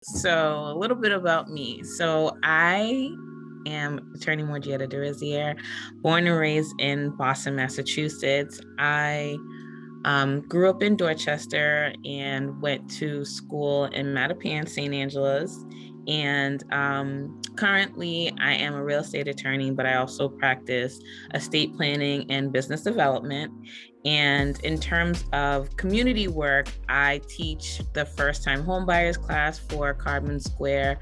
So a little bit about me. So I am Attorney Morjieta Derisier, born and raised in Boston, Massachusetts. I grew up in Dorchester and went to school in Mattapan, St. Angela's. And currently, I am a real estate attorney, but I also practice estate planning and business development. And in terms of community work, I teach the first time homebuyers class for Carbon Square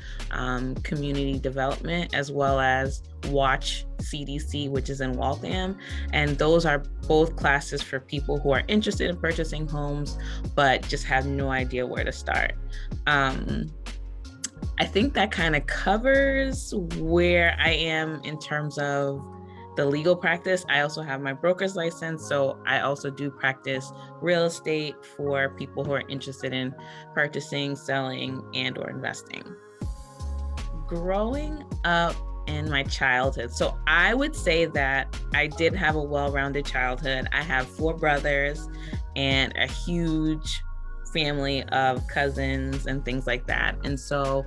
Community Development, as well as Watch CDC, which is in Waltham. And those are both classes for people who are interested in purchasing homes, but just have no idea where to start. I think that kind of covers where I am in terms of the legal practice. I also have my broker's license, so I also do practice real estate for people who are interested in purchasing, selling, and or investing. Growing up in my childhood, so I would say that I did have a well-rounded childhood. I have 4 brothers and a huge family of cousins and things like that. And so,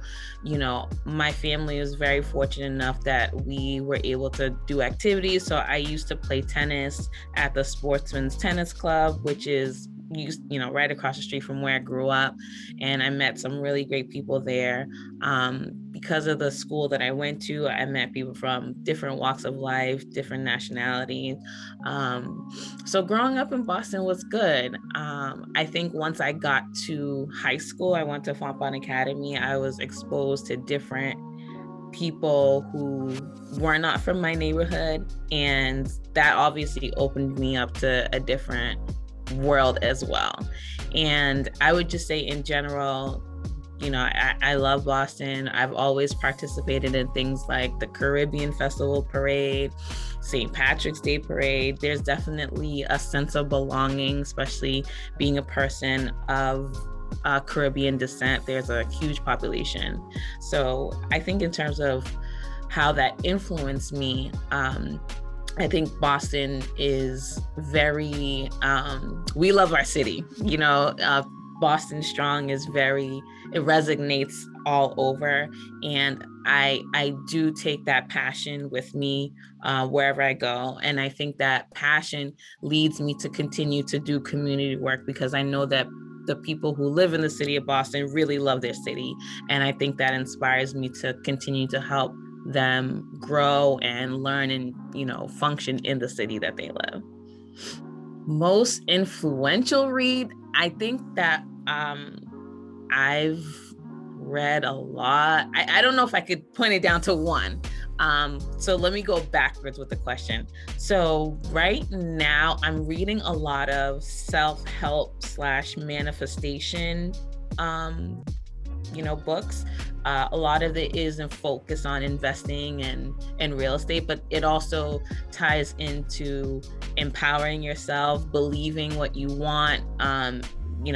my family was very fortunate enough that we were able to do activities. So I used to play tennis at the Sportsman's Tennis Club, which is right across the street from where I grew up. And I met some really great people there. Because of the school that I went to, I met people from different walks of life, different nationalities. So growing up in Boston was good. I think once I got to high school, I went to Fontbonne Academy. I was exposed to different people who were not from my neighborhood. And that obviously opened me up to a different world as well. And I would just say in general, I love Boston. I've always participated in things like the Caribbean Festival Parade, St. Patrick's Day Parade. There's definitely a sense of belonging, especially being a person of Caribbean descent. There's a huge population. So I think in terms of how that influenced me, I think Boston is very, we love our city, Boston Strong is it resonates all over. And I do take that passion with me wherever I go. And I think that passion leads me to continue to do community work because I know that the people who live in the city of Boston really love their city. And I think that inspires me to continue to help them grow and learn and, function in the city that they live. Most influential read, I think that I've read a lot. I don't know if I could point it down to one. So let me go backwards with the question. So right now I'm reading a lot of self-help / manifestation books. A lot of it is in focus on investing and real estate, but it also ties into empowering yourself, believing what you want,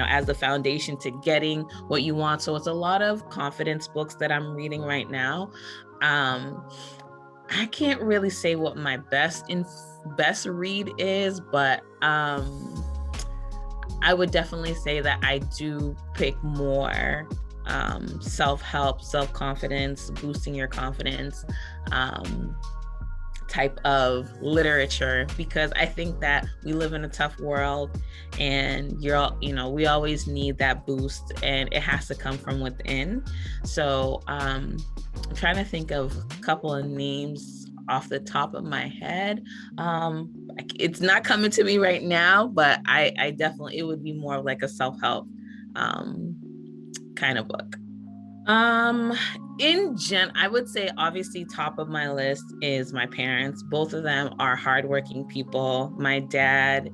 as the foundation to getting what you want. So it's a lot of confidence books that I'm reading right now. I can't really say what my best read is, but I would definitely say that I do pick more self-help, self-confidence, boosting your confidence type of literature, because I think that we live in a tough world and we always need that boost and it has to come from within. So I'm trying to think of a couple of names off the top of my head. It's not coming to me right now, but I definitely, it would be more like a self-help kind of book. I would say obviously top of my list is my parents. Both of them are hardworking people. My dad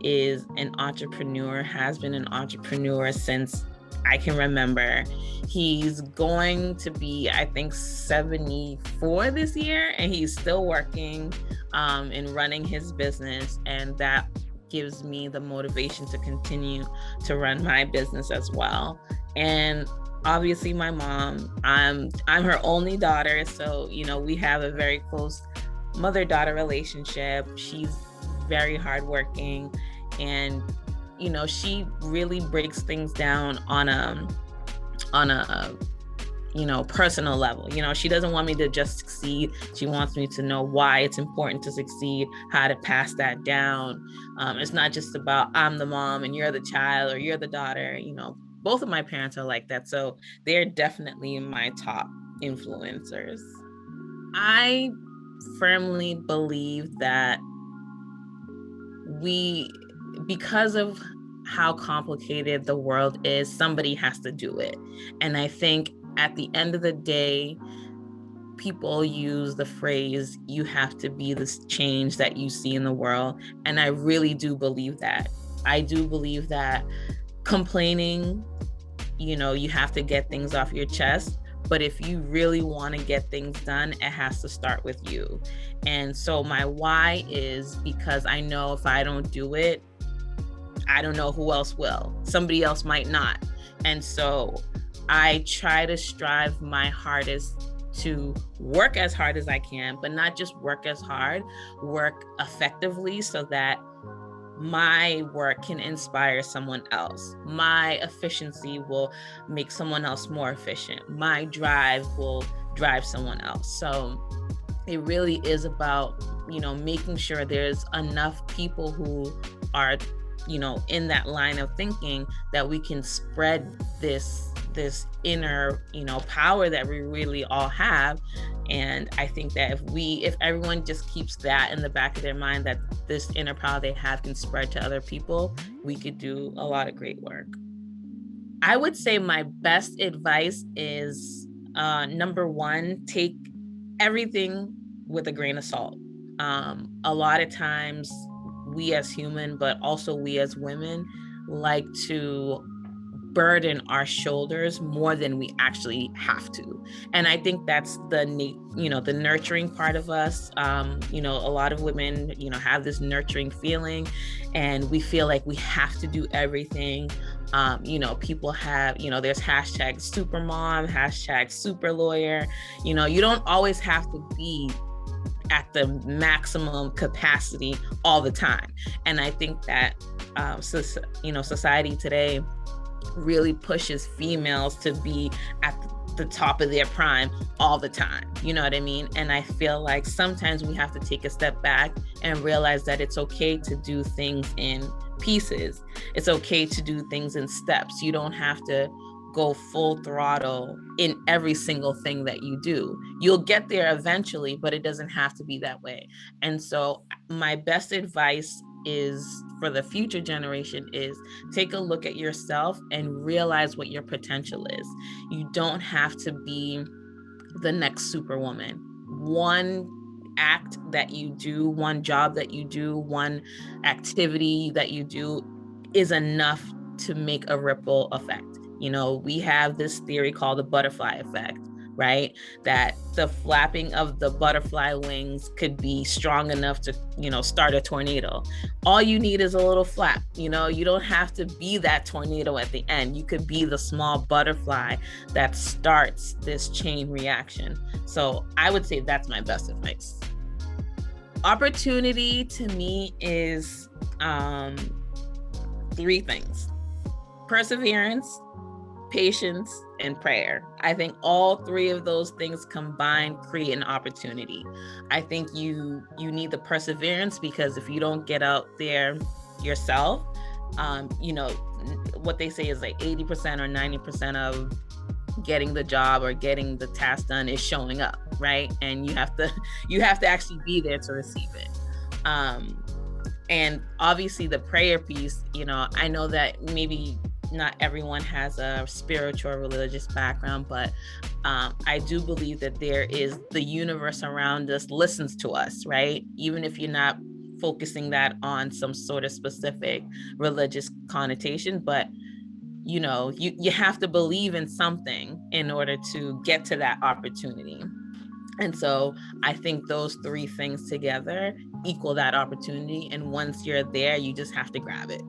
is an entrepreneur, has been an entrepreneur since I can remember. He's going to be, I think, 74 this year, and he's still working and running his business. And that gives me the motivation to continue to run my business as well. And obviously my mom, I'm her only daughter. So, we have a very close mother-daughter relationship. She's very hardworking and, she really breaks things down on a personal level. She doesn't want me to just succeed. She wants me to know why it's important to succeed, how to pass that down. It's not just about I'm the mom and you're the child or you're the daughter. Both of my parents are like that. So they're definitely my top influencers. I firmly believe that because of how complicated the world is, somebody has to do it. And I think at the end of the day, people use the phrase, you have to be this change that you see in the world. And I really do believe that. I do believe that complaining, you have to get things off your chest. But if you really want to get things done, it has to start with you. And so my why is because I know if I don't do it, I don't know who else will. Somebody else might not. And so I try to strive my hardest to work as hard as I can, but not just work as hard, work effectively so that my work can inspire someone else. My efficiency will make someone else more efficient. My drive will drive someone else. So it really is about, making sure there's enough people who are, in that line of thinking that we can spread this inner, power that we really all have. And I think that if everyone just keeps that in the back of their mind, that this inner power they have can spread to other people, we could do a lot of great work. I would say my best advice is, number one, take everything with a grain of salt. A lot of times we as human, but also we as women, like to burden our shoulders more than we actually have to. And I think that's the nurturing part of us. A lot of women, have this nurturing feeling and we feel like we have to do everything. People have, there's hashtag supermom, hashtag super lawyer. You don't always have to be at the maximum capacity all the time. And I think that, society today really pushes females to be at the top of their prime all the time. You know what I mean? And I feel like sometimes we have to take a step back and realize that it's okay to do things in pieces. It's okay to do things in steps. You don't have to go full throttle in every single thing that you do. You'll get there eventually, but it doesn't have to be that way. And so my best advice is for the future generation is take a look at yourself and realize what your potential is. You don't have to be the next superwoman. One act that you do, one job that you do, one activity that you do is enough to make a ripple effect. We have this theory called the butterfly effect, right? That the flapping of the butterfly wings could be strong enough to, start a tornado. All you need is a little flap. You don't have to be that tornado at the end. You could be the small butterfly that starts this chain reaction. So I would say that's my best advice. Opportunity to me is three things: perseverance, patience, and prayer. I think all three of those things combined create an opportunity. I think you need the perseverance because if you don't get out there yourself, what they say is like 80% or 90% of getting the job or getting the task done is showing up, right? And you have to actually be there to receive it. And obviously the prayer piece, I know that maybe not everyone has a spiritual or religious background, but I do believe that the universe around us listens to us, right? Even if you're not focusing that on some sort of specific religious connotation, but you have to believe in something in order to get to that opportunity. And so I think those three things together equal that opportunity. And once you're there, you just have to grab it.